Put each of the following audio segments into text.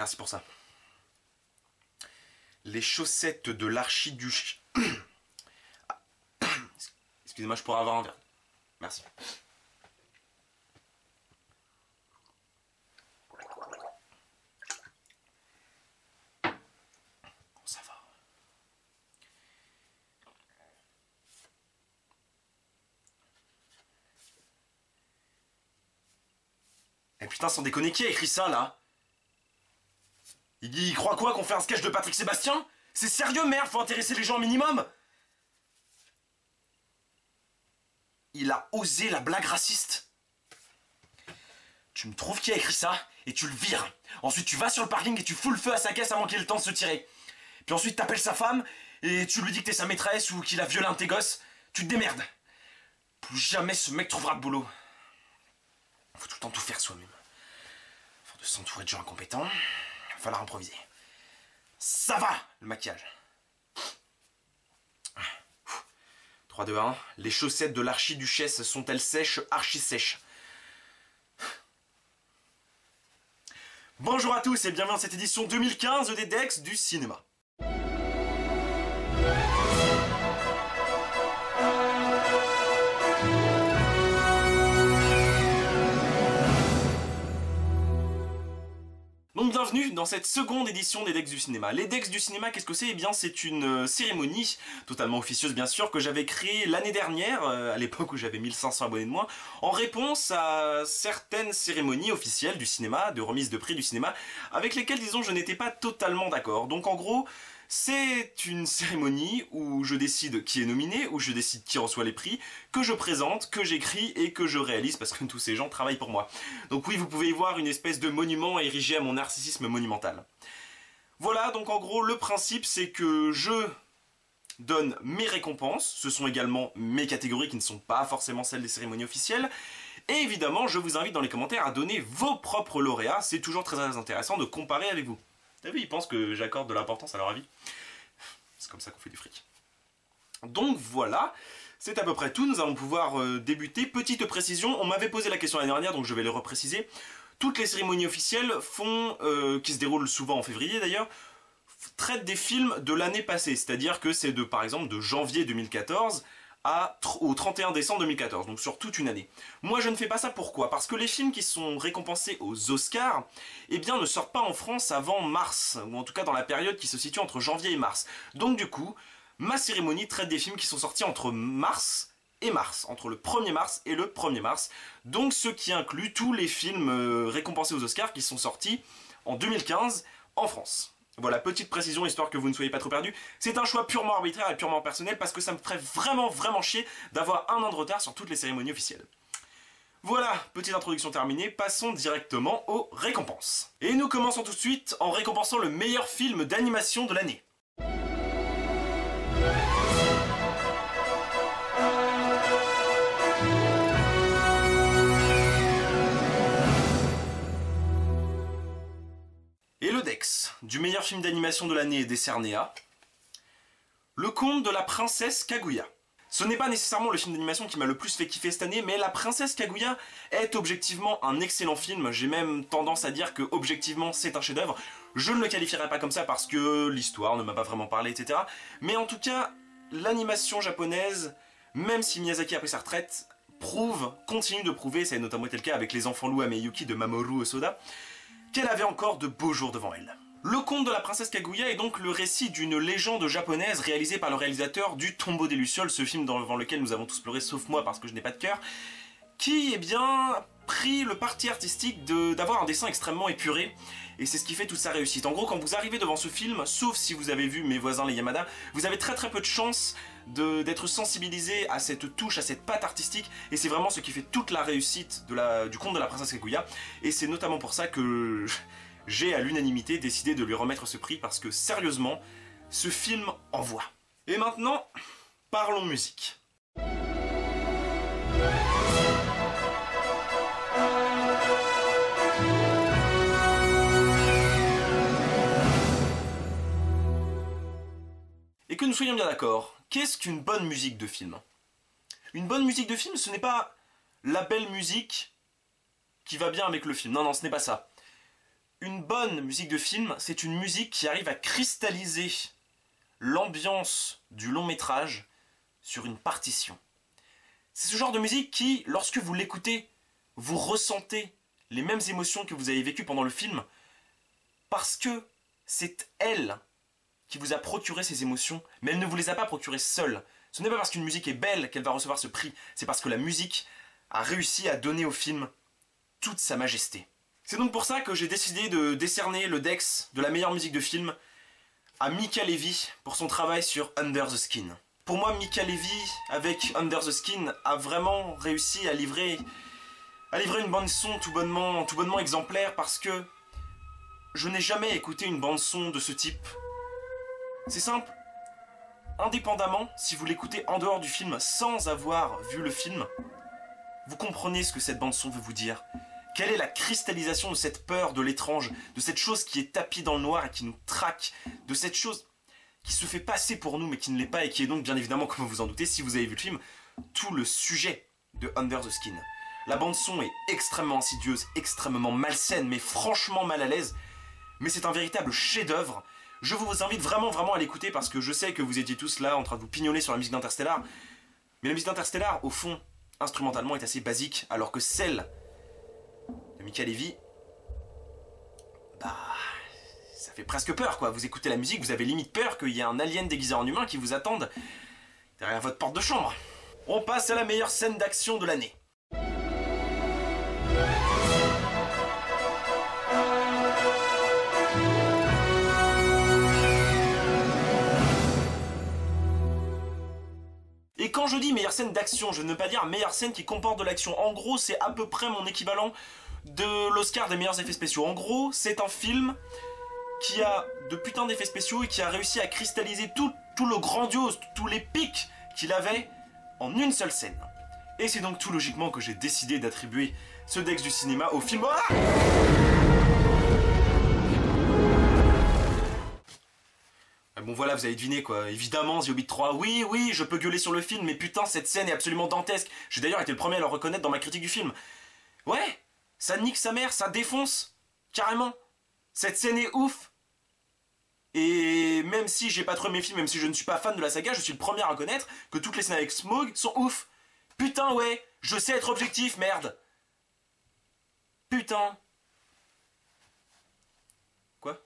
Merci pour ça. Les chaussettes de l'archiduc... Excusez-moi, je pourrais avoir un verre. Merci. Bon, ça va. Eh putain, sans déconner, qui a écrit ça, là? Il croit quoi, qu'on fait un sketch de Patrick Sébastien? C'est sérieux, merde, faut intéresser les gens au minimum. Il a osé la blague raciste. Tu me trouves qui a écrit ça et tu le vires. Ensuite tu vas sur le parking et tu fous le feu à sa caisse avant qu'il ait le temps de se tirer. Puis ensuite t'appelles sa femme et tu lui dis que t'es sa maîtresse ou qu'il a violé un de tes gosses. Tu te démerdes. Plus jamais ce mec trouvera de boulot. Faut tout le temps tout faire soi-même. Faut de s'entourer de gens incompétents. Il va falloir improviser. Ça va, le maquillage. 3, 2, 1. Les chaussettes de l'archiduchesse sont-elles sèches, archi-sèches? Bonjour à tous et bienvenue dans cette édition 2015 des Dex du cinéma. Donc bienvenue dans cette seconde édition des Dex du cinéma. Les Dex du cinéma, qu'est-ce que c'est? Eh bien c'est une cérémonie, totalement officieuse bien sûr, que j'avais créée l'année dernière, à l'époque où j'avais 1500 abonnés de moins, en réponse à certaines cérémonies officielles du cinéma, de remise de prix du cinéma, avec lesquelles, disons, je n'étais pas totalement d'accord. Donc en gros, c'est une cérémonie où je décide qui est nominé, où je décide qui reçoit les prix, que je présente, que j'écris et que je réalise parce que tous ces gens travaillent pour moi. Donc oui, vous pouvez y voir une espèce de monument érigé à mon narcissisme monumental. Voilà, donc en gros, le principe c'est que je donne mes récompenses, ce sont également mes catégories qui ne sont pas forcément celles des cérémonies officielles, et évidemment, je vous invite dans les commentaires à donner vos propres lauréats, c'est toujours très intéressant de comparer avec vous. T'as vu, ils pensent que j'accorde de l'importance à leur avis. C'est comme ça qu'on fait du fric. Donc voilà, c'est à peu près tout. Nous allons pouvoir débuter. Petite précision, on m'avait posé la question l'année dernière, donc je vais le repréciser. Toutes les cérémonies officielles font, qui se déroulent souvent en février d'ailleurs, traitent des films de l'année passée. C'est-à-dire que c'est par exemple de janvier 2014 au 31 décembre 2014, donc sur toute une année. Moi je ne fais pas ça, pourquoi? Parce que les films qui sont récompensés aux Oscars, eh bien ne sortent pas en France avant mars, ou en tout cas dans la période qui se situe entre janvier et mars. Donc du coup, ma cérémonie traite des films qui sont sortis entre mars et mars, entre le 1er mars et le 1er mars, donc ce qui inclut tous les films récompensés aux Oscars qui sont sortis en 2015 en France. Voilà, petite précision, histoire que vous ne soyez pas trop perdus. C'est un choix purement arbitraire et purement personnel parce que ça me ferait vraiment chier d'avoir un an de retard sur toutes les cérémonies officielles. Voilà, petite introduction terminée, passons directement aux récompenses. Et nous commençons tout de suite en récompensant le meilleur film d'animation de l'année. Et le Dex du meilleur film d'animation de l'année est décerné à Le Conte de la Princesse Kaguya. Ce n'est pas nécessairement le film d'animation qui m'a le plus fait kiffer cette année, mais La Princesse Kaguya est objectivement un excellent film. J'ai même tendance à dire que objectivement c'est un chef-d'œuvre. Je ne le qualifierai pas comme ça parce que l'histoire ne m'a pas vraiment parlé, etc. Mais en tout cas, l'animation japonaise, même si Miyazaki a pris sa retraite, continue de prouver, ça a notamment été le cas avec Les Enfants Loups à Miyuki de Mamoru Hosoda, qu'elle avait encore de beaux jours devant elle. Le Conte de la Princesse Kaguya est donc le récit d'une légende japonaise réalisée par le réalisateur du Tombeau des Lucioles, ce film devant lequel nous avons tous pleuré, sauf moi parce que je n'ai pas de cœur, qui, eh bien, pris le parti artistique d'avoir un dessin extrêmement épuré, et c'est ce qui fait toute sa réussite. En gros, quand vous arrivez devant ce film, sauf si vous avez vu Mes voisins les Yamada, vous avez très peu de chance d'être sensibilisé à cette touche, à cette patte artistique, et c'est vraiment ce qui fait toute la réussite du Conte de la Princesse Kaguya, et c'est notamment pour ça que j'ai à l'unanimité décidé de lui remettre ce prix, parce que sérieusement, ce film envoie. Et maintenant, parlons musique. Et que nous soyons bien d'accord, qu'est-ce qu'une bonne musique de film? Une bonne musique de film, ce n'est pas la belle musique qui va bien avec le film. Non, ce n'est pas ça. Une bonne musique de film, c'est une musique qui arrive à cristalliser l'ambiance du long métrage sur une partition. C'est ce genre de musique qui, lorsque vous l'écoutez, vous ressentez les mêmes émotions que vous avez vécues pendant le film, parce que c'est elle qui vous a procuré ces émotions, mais elle ne vous les a pas procurées seule. Ce n'est pas parce qu'une musique est belle qu'elle va recevoir ce prix, c'est parce que la musique a réussi à donner au film toute sa majesté. C'est donc pour ça que j'ai décidé de décerner le Dex de la meilleure musique de film à Mica Levi pour son travail sur Under the Skin. Pour moi, Mica Levi, avec Under the Skin, a vraiment réussi à livrer une bande-son tout bonnement exemplaire, parce que je n'ai jamais écouté une bande-son de ce type. C'est simple. Indépendamment, si vous l'écoutez en dehors du film sans avoir vu le film, vous comprenez ce que cette bande-son veut vous dire. Quelle est la cristallisation de cette peur de l'étrange, de cette chose qui est tapie dans le noir et qui nous traque, de cette chose qui se fait passer pour nous mais qui ne l'est pas, et qui est donc bien évidemment, comme vous en doutez, si vous avez vu le film, tout le sujet de Under the Skin. La bande-son est extrêmement insidieuse, extrêmement malsaine, mais franchement mal à l'aise, mais c'est un véritable chef-d'œuvre. Je vous invite vraiment à l'écouter, parce que je sais que vous étiez tous là en train de vous pignoler sur la musique d'Interstellar, mais la musique d'Interstellar, au fond, instrumentalement, est assez basique, alors que celle de Mica Levi, bah, ça fait presque peur, quoi. Vous écoutez la musique, vous avez limite peur qu'il y ait un alien déguisé en humain qui vous attende derrière votre porte de chambre. On passe à la meilleure scène d'action de l'année. Et quand je dis meilleure scène d'action, je ne veux pas dire meilleure scène qui comporte de l'action. En gros, c'est à peu près mon équivalent de l'Oscar des meilleurs effets spéciaux. En gros, c'est un film qui a de putains d'effets spéciaux et qui a réussi à cristalliser tout le grandiose, tous les pics qu'il avait en une seule scène. Et c'est donc tout logiquement que j'ai décidé d'attribuer ce Dex du cinéma au film... Ah, bon voilà, vous avez deviné quoi, évidemment The Hobbit 3, oui, je peux gueuler sur le film, mais putain cette scène est absolument dantesque. J'ai d'ailleurs été le premier à le reconnaître dans ma critique du film. Ouais, ça nique sa mère, ça défonce, carrément. Cette scène est ouf. Et même si j'ai pas trop aimé le film, même si je ne suis pas fan de la saga, je suis le premier à reconnaître que toutes les scènes avec Smaug sont ouf. Putain ouais, je sais être objectif, merde. Putain. Quoi?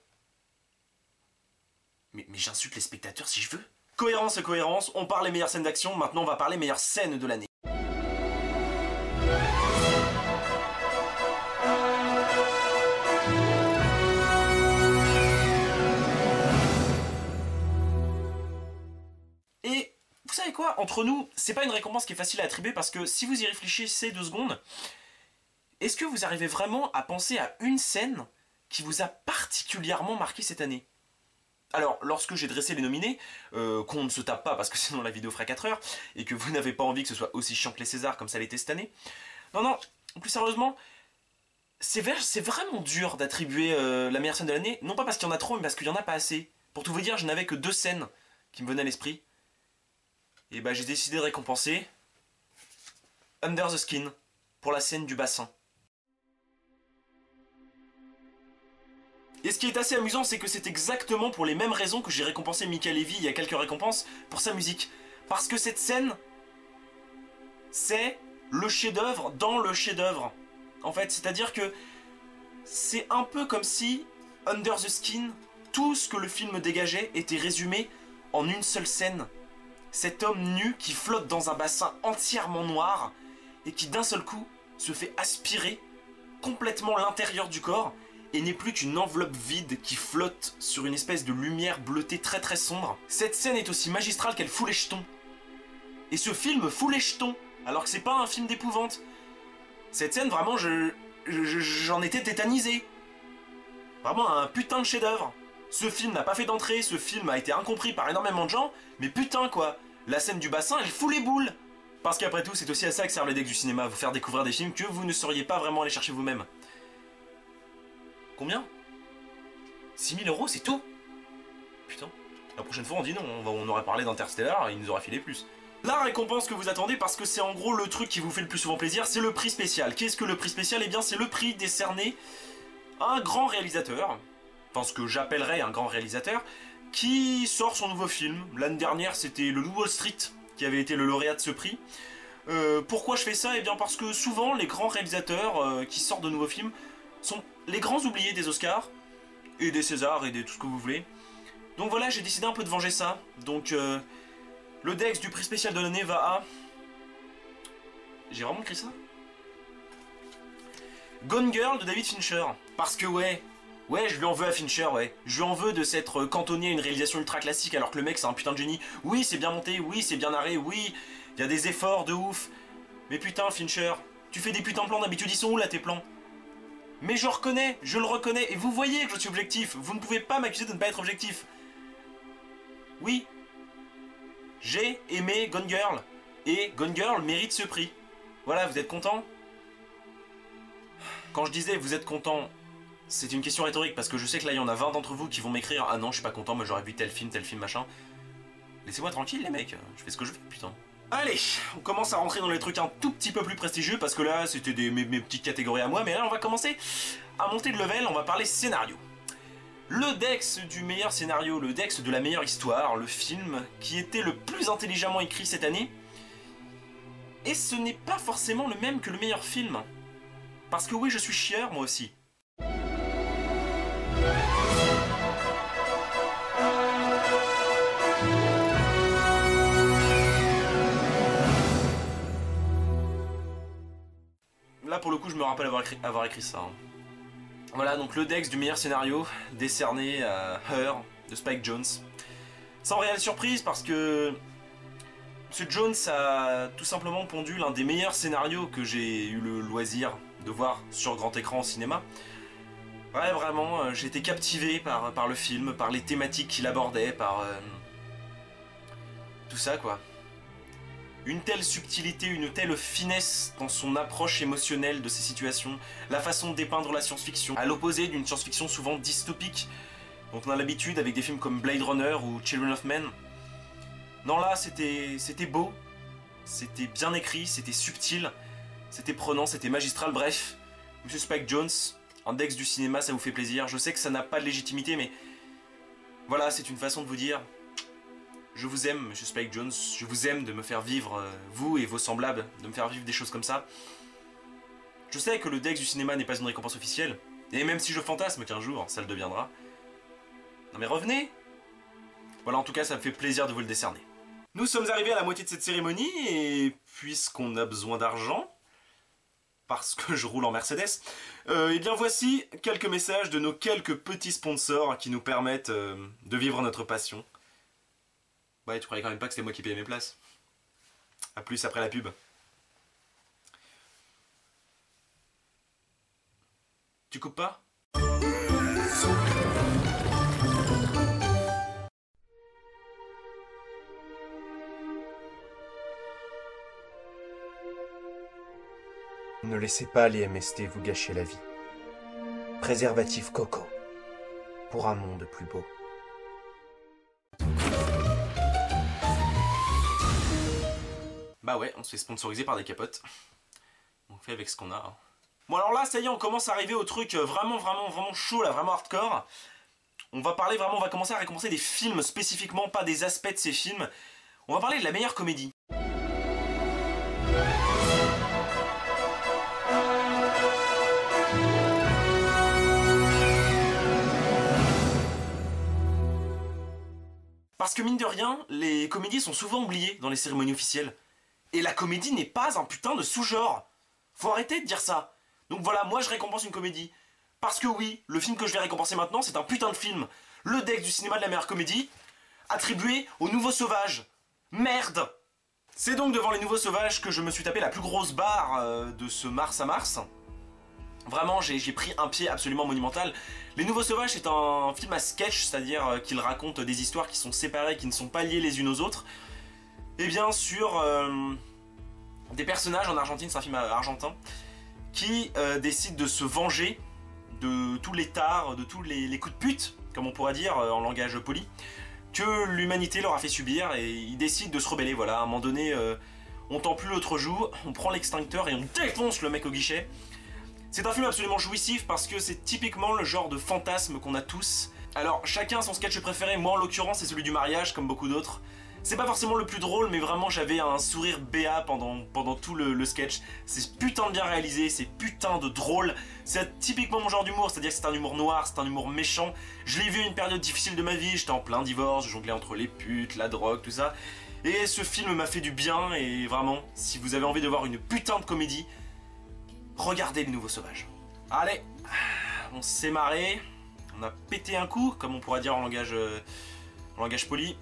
Mais j'insulte les spectateurs si je veux. Cohérence et cohérence, on parle les meilleures scènes d'action, maintenant on va parler meilleures scènes de l'année. Et vous savez quoi, entre nous, c'est pas une récompense qui est facile à attribuer, parce que si vous y réfléchissez 2 secondes, est-ce que vous arrivez vraiment à penser à une scène qui vous a particulièrement marqué cette année? Alors, lorsque j'ai dressé les nominés, qu'on ne se tape pas parce que sinon la vidéo ferait 4 heures, et que vous n'avez pas envie que ce soit aussi chiant que les Césars comme ça l'était cette année, non, plus sérieusement, c'est vraiment dur d'attribuer la meilleure scène de l'année, non pas parce qu'il y en a trop, mais parce qu'il y en a pas assez. Pour tout vous dire, je n'avais que 2 scènes qui me venaient à l'esprit, et bah j'ai décidé de récompenser Under the Skin pour la scène du bassin. Et ce qui est assez amusant, c'est que c'est exactement pour les mêmes raisons que j'ai récompensé Mica Levi il y a quelques récompenses pour sa musique. Parce que cette scène, c'est le chef-d'œuvre dans le chef-d'œuvre. En fait, c'est-à-dire que c'est un peu comme si Under the Skin, tout ce que le film dégageait était résumé en une seule scène. Cet homme nu qui flotte dans un bassin entièrement noir et qui d'un seul coup se fait aspirer complètement l'intérieur du corps et n'est plus qu'une enveloppe vide qui flotte sur une espèce de lumière bleutée très très sombre. Cette scène est aussi magistrale qu'elle fout les jetons. Et ce film fout les jetons, alors que c'est pas un film d'épouvante. Cette scène, vraiment, j'en étais tétanisé. Vraiment un putain de chef-d'œuvre. Ce film n'a pas fait d'entrée, ce film a été incompris par énormément de gens, mais putain quoi, la scène du bassin, elle fout les boules. Parce qu'après tout, c'est aussi à ça que servent les decks du cinéma, vous faire découvrir des films que vous ne sauriez pas vraiment aller chercher vous-même. Combien 6 000 €, c'est tout? Putain. La prochaine fois, on dit non, on aurait parlé d'Interstellar, il nous aurait filé plus. La récompense que vous attendez, parce que c'est en gros le truc qui vous fait le plus souvent plaisir, c'est le prix spécial. Qu'est-ce que le prix spécial? Eh bien, c'est le prix décerné un grand réalisateur, enfin ce que j'appellerais un grand réalisateur, qui sort son nouveau film. L'année dernière, c'était Le Loup Wall Street qui avait été le lauréat de ce prix. Pourquoi je fais ça? Eh bien parce que souvent, les grands réalisateurs qui sortent de nouveaux films sont les grands oubliés des Oscars, et des Césars, et de tout ce que vous voulez. Donc voilà, j'ai décidé un peu de venger ça. Donc le Dex du prix spécial de l'année va à... J'ai vraiment écrit ça? Gone Girl de David Fincher. Parce que ouais, je lui en veux à Fincher, ouais. Je lui en veux de s'être cantonné à une réalisation ultra classique alors que le mec c'est un putain de génie. Oui, c'est bien monté, oui, c'est bien narré, oui, il y a des efforts de ouf. Mais putain, Fincher, tu fais des putains de plans, d'habitude ils sont où là tes plans? Mais je reconnais, je le reconnais, et vous voyez que je suis objectif. Vous ne pouvez pas m'accuser de ne pas être objectif. Oui, j'ai aimé Gone Girl, et Gone Girl mérite ce prix. Voilà, vous êtes content? Quand je disais vous êtes content, c'est une question rhétorique, parce que je sais que là il y en a 20 d'entre vous qui vont m'écrire « Ah non, je suis pas content, mais j'aurais vu tel film, machin. » Laissez-moi tranquille les mecs, je fais ce que je veux, putain. Allez, on commence à rentrer dans les trucs un tout petit peu plus prestigieux, parce que là c'était mes petites catégories à moi, mais là on va commencer à monter de level, on va parler scénario. Le Dex du meilleur scénario, le Dex de la meilleure histoire, le film qui était le plus intelligemment écrit cette année. Et ce n'est pas forcément le même que le meilleur film. Parce que oui, je suis chieur, moi aussi. Là, pour le coup, je me rappelle avoir écrit ça. Hein. Voilà, donc le Dex du meilleur scénario, décerné à Her, de Spike Jonze. Sans réelle surprise, parce que ce Jones a tout simplement pondu l'un des meilleurs scénarios que j'ai eu le loisir de voir sur grand écran au cinéma. Ouais, vraiment, j'ai été captivé par le film, par les thématiques qu'il abordait, par tout ça, quoi. Une telle subtilité, une telle finesse dans son approche émotionnelle de ces situations, la façon de dépeindre la science-fiction, à l'opposé d'une science-fiction souvent dystopique, dont on a l'habitude avec des films comme Blade Runner ou Children of Men. Non, là, c'était beau, c'était bien écrit, c'était subtil, c'était prenant, c'était magistral, bref. Monsieur Spike Jonze, un Dex du cinéma, ça vous fait plaisir. Je sais que ça n'a pas de légitimité, mais voilà, c'est une façon de vous dire... Je vous aime, Monsieur Spike Jonze, je vous aime de me faire vivre, vous et vos semblables, de me faire vivre des choses comme ça. Je sais que le Dex du cinéma n'est pas une récompense officielle, et même si je fantasme qu'un jour, ça le deviendra. Non mais revenez! Voilà, en tout cas, ça me fait plaisir de vous le décerner. Nous sommes arrivés à la moitié de cette cérémonie, et puisqu'on a besoin d'argent, parce que je roule en Mercedes, et bien voici quelques messages de nos quelques petits sponsors qui nous permettent de vivre notre passion. Ouais, tu croyais quand même pas que c'était moi qui payais mes places. A plus après la pub. Tu coupes pas? Ne laissez pas les MST vous gâcher la vie. Préservatif Coco. Pour un monde plus beau. Bah ouais, on se fait sponsoriser par des capotes. On fait avec ce qu'on a. Hein. Bon alors là, ça y est, on commence à arriver au truc vraiment chaud, là, vraiment hardcore. On va commencer à récompenser des films spécifiquement, pas des aspects de ces films. On va parler de la meilleure comédie. Parce que mine de rien, les comédies sont souvent oubliées dans les cérémonies officielles. Et la comédie n'est pas un putain de sous-genre. Faut arrêter de dire ça. Donc voilà, moi je récompense une comédie. Parce que oui, le film que je vais récompenser maintenant, c'est un putain de film. Le Dex du cinéma de la meilleure comédie, attribué aux Nouveaux Sauvages. Merde! C'est donc devant les Nouveaux Sauvages que je me suis tapé la plus grosse barre de ce mars à mars. Vraiment, j'ai pris un pied absolument monumental. Les Nouveaux Sauvages, c'est un film à sketch, c'est-à-dire qu'il raconte des histoires qui sont séparées, qui ne sont pas liées les unes aux autres. Et bien sûr, des personnages en Argentine, c'est un film argentin, qui décident de se venger de tous les tares, de tous les coups de pute, comme on pourrait dire en langage poli, que l'humanité leur a fait subir, et ils décident de se rebeller, voilà. À un moment donné, on tend plus l'autre joue, on prend l'extincteur et on défonce le mec au guichet. C'est un film absolument jouissif parce que c'est typiquement le genre de fantasme qu'on a tous. Alors chacun a son sketch préféré, moi en l'occurrence c'est celui du mariage comme beaucoup d'autres. C'est pas forcément le plus drôle mais vraiment j'avais un sourire béat pendant tout le sketch. C'est putain de bien réalisé, c'est putain de drôle. C'est typiquement mon genre d'humour, c'est-à-dire que c'est un humour noir, c'est un humour méchant. Je l'ai vu à une période difficile de ma vie, j'étais en plein divorce, je jonglais entre les putes, la drogue, tout ça. Et ce film m'a fait du bien et vraiment, si vous avez envie de voir une putain de comédie, regardez Les Nouveaux Sauvages. Allez, on s'est marré, on a pété un coup, comme on pourrait dire en langage poli.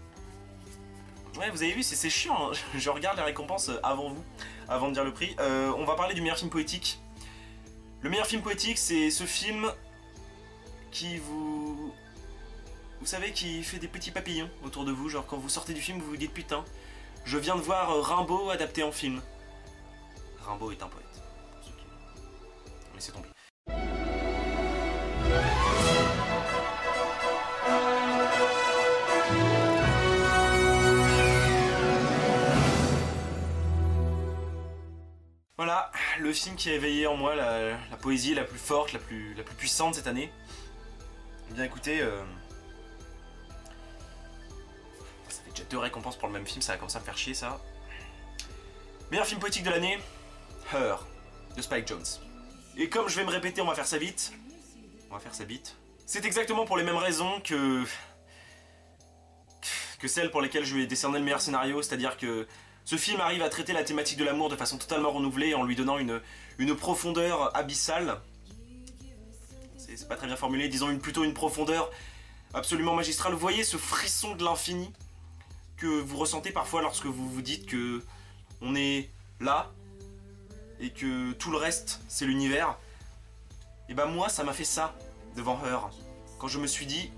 Ouais, vous avez vu, c'est chiant, hein. Je regarde les récompenses avant vous, avant de dire le prix. On va parler du meilleur film poétique. Le meilleur film poétique, c'est ce film qui vous savez, qui fait des petits papillons autour de vous. Genre quand vous sortez du film, vous vous dites putain, je viens de voir Rimbaud adapté en film. Rimbaud est un poète. Laissez tomber. Voilà, le film qui a éveillé en moi la poésie la plus forte, la plus puissante cette année. Bien écoutez, ça fait déjà 2 récompenses pour le même film, ça va commencer à me faire chier ça. Meilleur film poétique de l'année, Her, de Spike Jonze. Et comme je vais me répéter, on va faire ça vite. C'est exactement pour les mêmes raisons que celles pour lesquelles je lui ai décerné le meilleur scénario, c'est-à-dire que ce film arrive à traiter la thématique de l'amour de façon totalement renouvelée en lui donnant une profondeur abyssale. C'est pas très bien formulé, disons plutôt une profondeur absolument magistrale. Vous voyez ce frisson de l'infini que vous ressentez parfois lorsque vous vous dites que on est là et que tout le reste c'est l'univers. Et bah moi ça m'a fait ça devant Her. Quand je me suis dit,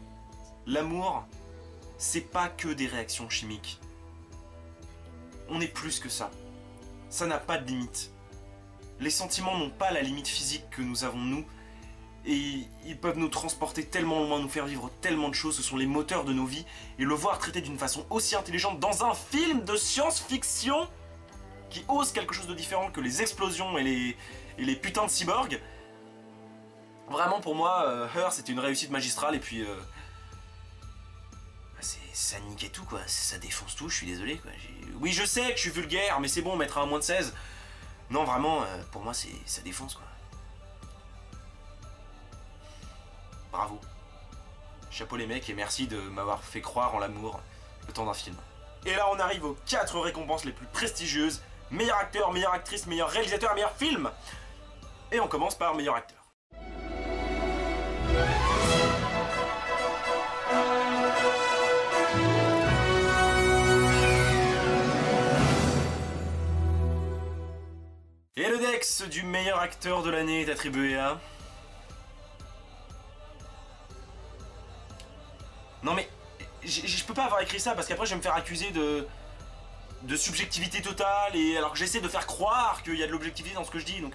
l'amour c'est pas que des réactions chimiques. On est plus que ça. Ça n'a pas de limite. Les sentiments n'ont pas la limite physique que nous avons nous. Et ils peuvent nous transporter tellement loin, nous faire vivre tellement de choses. Ce sont les moteurs de nos vies. Et le voir traité d'une façon aussi intelligente dans un film de science-fiction qui ose quelque chose de différent que les explosions et les putains de cyborgs. Vraiment pour moi, Her c'était une réussite magistrale. Et puis... ça nique et tout quoi, ça défonce tout, je suis désolé quoi. Oui je sais que je suis vulgaire, mais c'est bon, on mettra un moins de 16. Non vraiment, pour moi ça défonce quoi. Bravo. Chapeau les mecs et merci de m'avoir fait croire en l'amour le temps d'un film. Et là on arrive aux 4 récompenses les plus prestigieuses. Meilleur acteur, meilleure actrice, meilleur réalisateur, meilleur film. Et on commence par meilleur acteur. Et le Dex du meilleur acteur de l'année est attribué à... Non mais, je peux pas avoir écrit ça parce qu'après je vais me faire accuser de subjectivité totale et alors que j'essaie de faire croire qu'il y a de l'objectivité dans ce que je dis donc...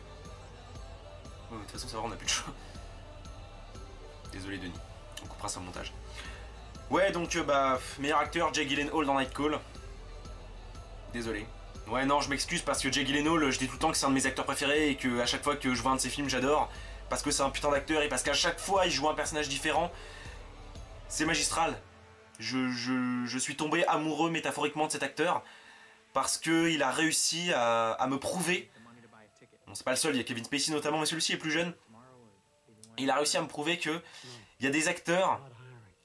Ouais, de toute façon ça va, on a plus de choix. Désolé Denis, on coupera ça au montage. Ouais donc meilleur acteur Jake Gyllenhaal dans Night Call. Désolé. Ouais non je m'excuse parce que Jake Gyllenhaal je dis tout le temps que c'est un de mes acteurs préférés et que à chaque fois que je vois un de ses films j'adore parce que c'est un putain d'acteur et parce qu'à chaque fois il joue un personnage différent. C'est magistral. Je suis tombé amoureux métaphoriquement de cet acteur parce qu'il a réussi à me prouver. Bon c'est pas le seul, il y a Kevin Spacey notamment mais celui-ci est plus jeune. Il a réussi à me prouver que il y a des acteurs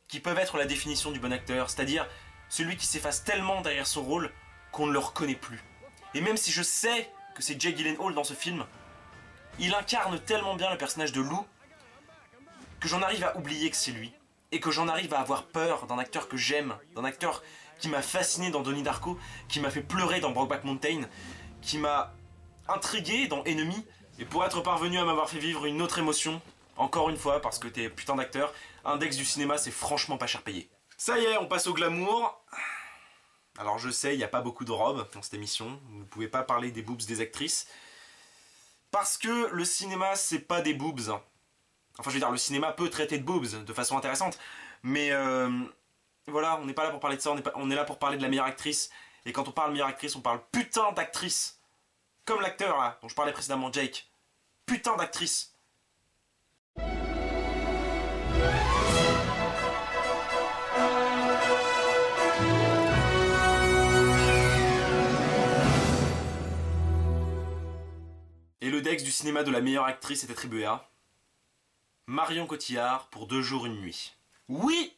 qui peuvent être la définition du bon acteur, c'est-à-dire celui qui s'efface tellement derrière son rôle qu'on ne le reconnaît plus. Et même si je sais que c'est Jake Gyllenhaal dans ce film, il incarne tellement bien le personnage de Lou que j'en arrive à oublier que c'est lui. Et que j'en arrive à avoir peur d'un acteur que j'aime, d'un acteur qui m'a fasciné dans Donnie Darko, qui m'a fait pleurer dans Brokeback Mountain, qui m'a intrigué dans Enemy, et pour être parvenu à m'avoir fait vivre une autre émotion, encore une fois, parce que t'es putain d'acteur, Index du cinéma, c'est franchement pas cher payé. Ça y est, on passe au glamour. Alors je sais, il n'y a pas beaucoup de robes dans cette émission, vous ne pouvez pas parler des boobs des actrices, parce que le cinéma, c'est pas des boobs. Enfin, je veux dire, le cinéma peut traiter de boobs de façon intéressante, mais voilà, on n'est pas là pour parler de ça, on est là pour parler de la meilleure actrice, et quand on parle meilleure actrice, on parle putain d'actrice, comme l'acteur là, dont je parlais précédemment, Jake, putain d'actrice, Et le Dex du cinéma de la meilleure actrice est attribué à Marion Cotillard pour 2 jours, 1 nuit. Oui,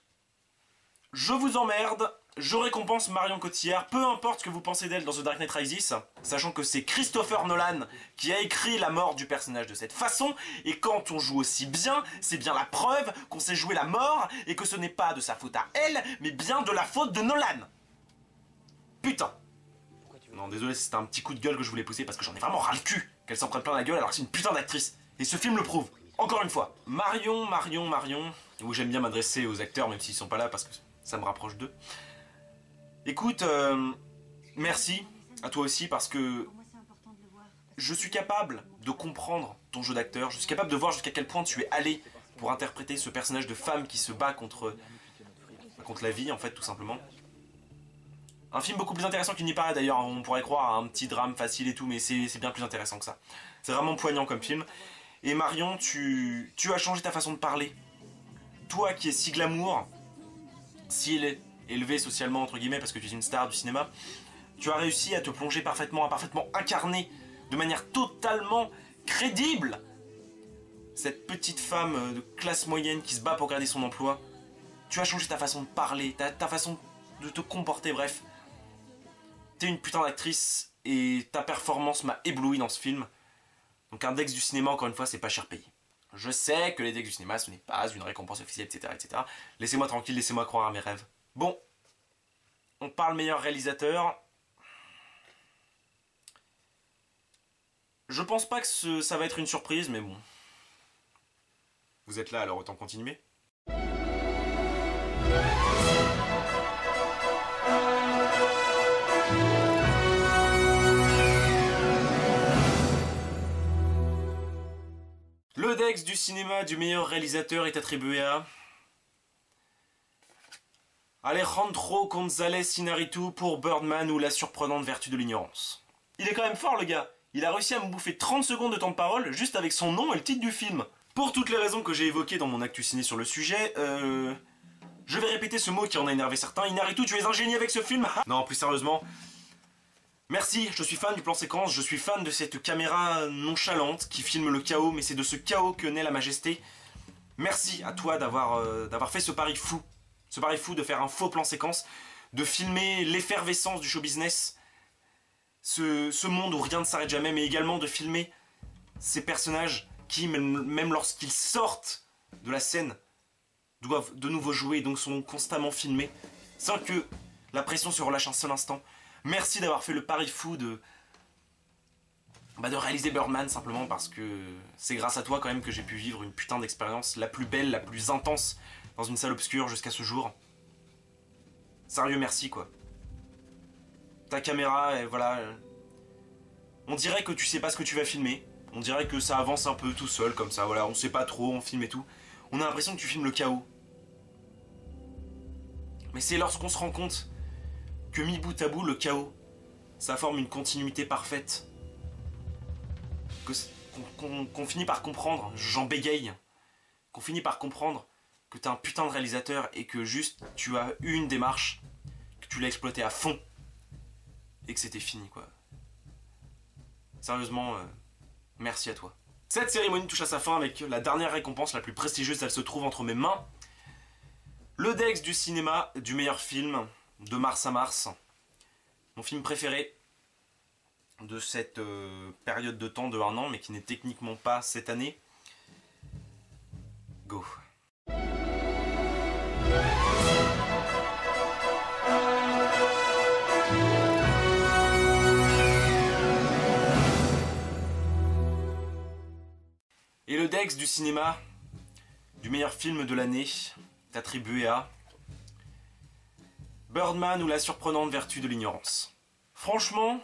je vous emmerde, je récompense Marion Cotillard, peu importe ce que vous pensez d'elle dans The Dark Knight Rises, sachant que c'est Christopher Nolan qui a écrit la mort du personnage de cette façon, et quand on joue aussi bien, c'est bien la preuve qu'on sait jouer la mort, et que ce n'est pas de sa faute à elle, mais bien de la faute de Nolan. Putain. Non, désolé, c'était un petit coup de gueule que je voulais pousser, parce que j'en ai vraiment ras le cul qu'elle s'en prenne plein la gueule alors que c'est une putain d'actrice. Et ce film le prouve. Encore une fois. Marion, où j'aime bien m'adresser aux acteurs même s'ils sont pas là parce que ça me rapproche d'eux. Écoute, merci à toi aussi parce que je suis capable de comprendre ton jeu d'acteur. Je suis capable de voir jusqu'à quel point tu es allé pour interpréter ce personnage de femme qui se bat contre la vie en fait tout simplement. Un film beaucoup plus intéressant qu'il n'y paraît d'ailleurs, on pourrait croire à un petit drame facile et tout, mais c'est bien plus intéressant que ça. C'est vraiment poignant comme film. Et Marion, tu as changé ta façon de parler. Toi qui es si glamour, si élevé socialement entre guillemets parce que tu es une star du cinéma, tu as réussi à te plonger parfaitement, à parfaitement incarner de manière totalement crédible cette petite femme de classe moyenne qui se bat pour garder son emploi. Tu as changé ta façon de parler, ta façon de te comporter, bref. T'es une putain d'actrice et ta performance m'a ébloui dans ce film. Donc un Dex du cinéma, encore une fois, c'est pas cher payé. Je sais que les Dex du cinéma, ce n'est pas une récompense officielle, etc. etc. Laissez-moi tranquille, laissez-moi croire à mes rêves. Bon, on parle meilleur réalisateur. Je pense pas que ça va être une surprise, mais bon. Vous êtes là, alors autant continuer. Le Dex du cinéma du meilleur réalisateur est attribué à Alejandro González Iñárritu pour Birdman ou La surprenante vertu de l'ignorance. Il est quand même fort le gars. Il a réussi à me bouffer 30 secondes de temps de parole juste avec son nom et le titre du film. Pour toutes les raisons que j'ai évoquées dans mon actu ciné sur le sujet, je vais répéter ce mot qui en a énervé certains. Iñárritu, tu es un génie avec ce film. Non, plus sérieusement. Merci, je suis fan du plan séquence, je suis fan de cette caméra nonchalante qui filme le chaos, mais c'est de ce chaos que naît la majesté. Merci à toi d'avoir fait ce pari fou. Ce pari fou de faire un faux plan séquence, de filmer l'effervescence du show business, ce monde où rien ne s'arrête jamais, mais également de filmer ces personnages qui, même lorsqu'ils sortent de la scène, doivent de nouveau jouer et donc sont constamment filmés, sans que la pression se relâche un seul instant. Merci d'avoir fait le pari fou de réaliser Birdman simplement parce que c'est grâce à toi quand même que j'ai pu vivre une putain d'expérience la plus belle, la plus intense dans une salle obscure jusqu'à ce jour. Sérieux, merci quoi. Ta caméra, voilà. On dirait que tu sais pas ce que tu vas filmer. On dirait que ça avance un peu tout seul comme ça, voilà. On sait pas trop, on filme et tout. On a l'impression que tu filmes le chaos. Mais c'est lorsqu'on se rend compte que mis bout à bout, le chaos, ça forme une continuité parfaite. Qu'on finit par comprendre, j'en bégaye, qu'on finit par comprendre que t'es un putain de réalisateur et que juste tu as eu une démarche, que tu l'as exploité à fond et que c'était fini quoi. Sérieusement, merci à toi. Cette cérémonie touche à sa fin avec la dernière récompense la plus prestigieuse, elle se trouve entre mes mains. Le Dex du cinéma du meilleur film de mars à mars. Mon film préféré de cette période de temps de 1 an, mais qui n'est techniquement pas cette année. Go. Et le Dex du cinéma du meilleur film de l'année est attribué à Birdman ou La surprenante vertu de l'ignorance. Franchement,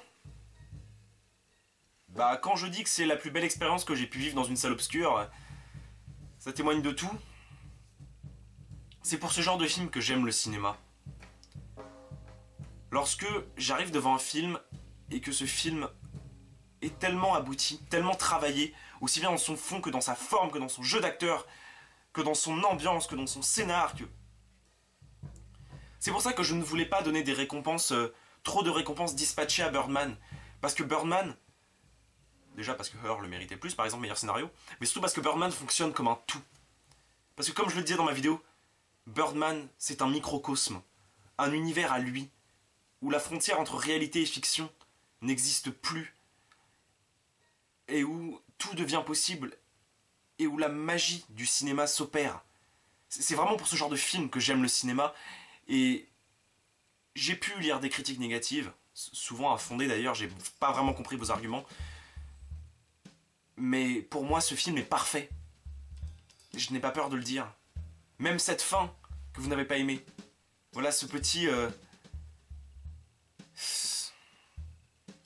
quand je dis que c'est la plus belle expérience que j'ai pu vivre dans une salle obscure, ça témoigne de tout. C'est pour ce genre de film que j'aime le cinéma. Lorsque j'arrive devant un film et que ce film est tellement abouti, tellement travaillé, aussi bien dans son fond que dans sa forme, que dans son jeu d'acteur, que dans son ambiance, que dans son scénar, que... C'est pour ça que je ne voulais pas donner des récompenses, trop de récompenses dispatchées à Birdman. Parce que Birdman, déjà parce que Her le méritait plus, par exemple, meilleur scénario, mais surtout parce que Birdman fonctionne comme un tout. Parce que comme je le disais dans ma vidéo, Birdman, c'est un microcosme, un univers à lui, où la frontière entre réalité et fiction n'existe plus, et où tout devient possible, et où la magie du cinéma s'opère. C'est vraiment pour ce genre de film que j'aime le cinéma, et j'ai pu lire des critiques négatives, souvent infondées d'ailleurs, j'ai pas vraiment compris vos arguments, mais pour moi ce film est parfait. Je n'ai pas peur de le dire. Même cette fin que vous n'avez pas aimée. Voilà ce petit...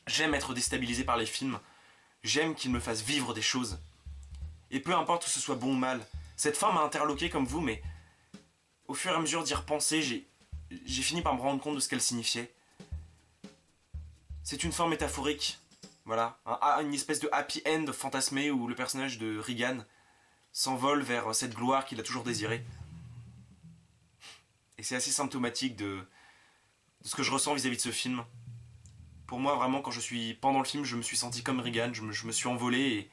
J'aime être déstabilisé par les films. J'aime qu'ils me fassent vivre des choses. Et peu importe que ce soit bon ou mal. Cette fin m'a interloqué comme vous, mais au fur et à mesure d'y repenser, j'ai fini par me rendre compte de ce qu'elle signifiait. C'est une fin métaphorique. Voilà. Une espèce de happy end fantasmé où le personnage de Regan s'envole vers cette gloire qu'il a toujours désirée. Et c'est assez symptomatique de ce que je ressens vis-à-vis de ce film. Pour moi, vraiment, quand je suis pendant le film, je me suis senti comme Regan, je me suis envolé et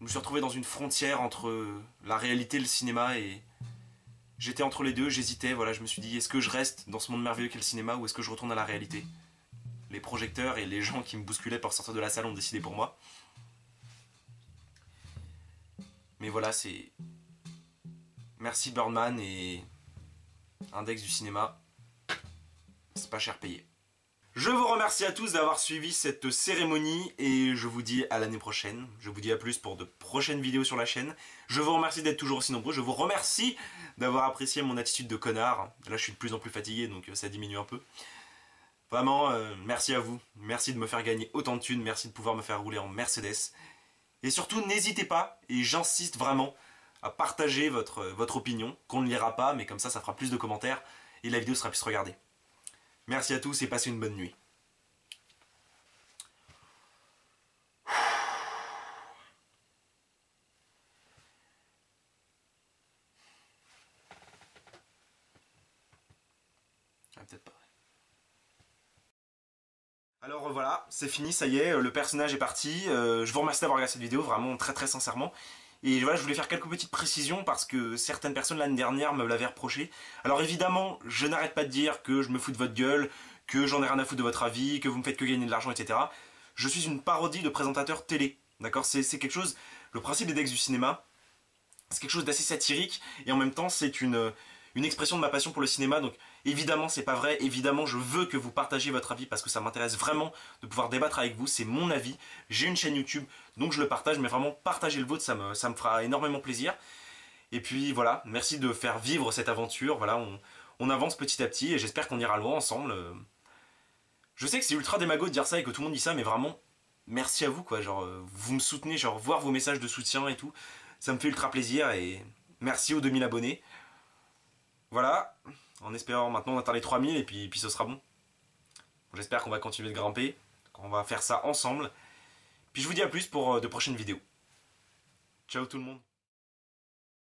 je me suis retrouvé dans une frontière entre la réalité et le cinéma et j'étais entre les deux, j'hésitais, voilà, je me suis dit, est-ce que je reste dans ce monde merveilleux qu'est le cinéma ou est-ce que je retourne à la réalité? Les projecteurs et les gens qui me bousculaient pour sortir de la salle ont décidé pour moi. Mais voilà, c'est... Merci Birdman et Index du cinéma. C'est pas cher payé. Je vous remercie à tous d'avoir suivi cette cérémonie et je vous dis à l'année prochaine. Je vous dis à plus pour de prochaines vidéos sur la chaîne. Je vous remercie d'être toujours aussi nombreux. Je vous remercie d'avoir apprécié mon attitude de connard. Là, je suis de plus en plus fatigué, donc ça diminue un peu. Vraiment, merci à vous. Merci de me faire gagner autant de thunes. Merci de pouvoir me faire rouler en Mercedes. Et surtout, n'hésitez pas, et j'insiste vraiment, à partager votre opinion, qu'on ne lira pas, mais comme ça fera plus de commentaires, et la vidéo sera plus regardée. Merci à tous et passez une bonne nuit. Ah, peut-être pas. Alors voilà, c'est fini, ça y est, le personnage est parti. Je vous remercie d'avoir regardé cette vidéo, vraiment très très sincèrement. Et voilà, je voulais faire quelques petites précisions parce que certaines personnes l'année dernière me l'avaient reproché. Alors évidemment, je n'arrête pas de dire que je me fous de votre gueule, que j'en ai rien à foutre de votre avis, que vous me faites que gagner de l'argent, etc. Je suis une parodie de présentateur télé, d'accord? C'est quelque chose, le principe des decks du cinéma, c'est quelque chose d'assez satirique et en même temps c'est une expression de ma passion pour le cinéma, donc évidemment c'est pas vrai, évidemment je veux que vous partagiez votre avis parce que ça m'intéresse vraiment de pouvoir débattre avec vous, c'est mon avis, j'ai une chaîne YouTube donc je le partage, mais vraiment partagez le vôtre, ça me fera énormément plaisir. Et puis voilà, merci de faire vivre cette aventure, voilà, on avance petit à petit et j'espère qu'on ira loin ensemble. Je sais que c'est ultra démago de dire ça et que tout le monde dit ça, mais vraiment, merci à vous quoi, genre vous me soutenez, genre voir vos messages de soutien et tout, ça me fait ultra plaisir et merci aux 2000 abonnés. Voilà, en espérant maintenant on atteint les 3000 et puis ce sera bon. J'espère qu'on va continuer de grimper, qu'on va faire ça ensemble. Puis je vous dis à plus pour de prochaines vidéos. Ciao tout le monde.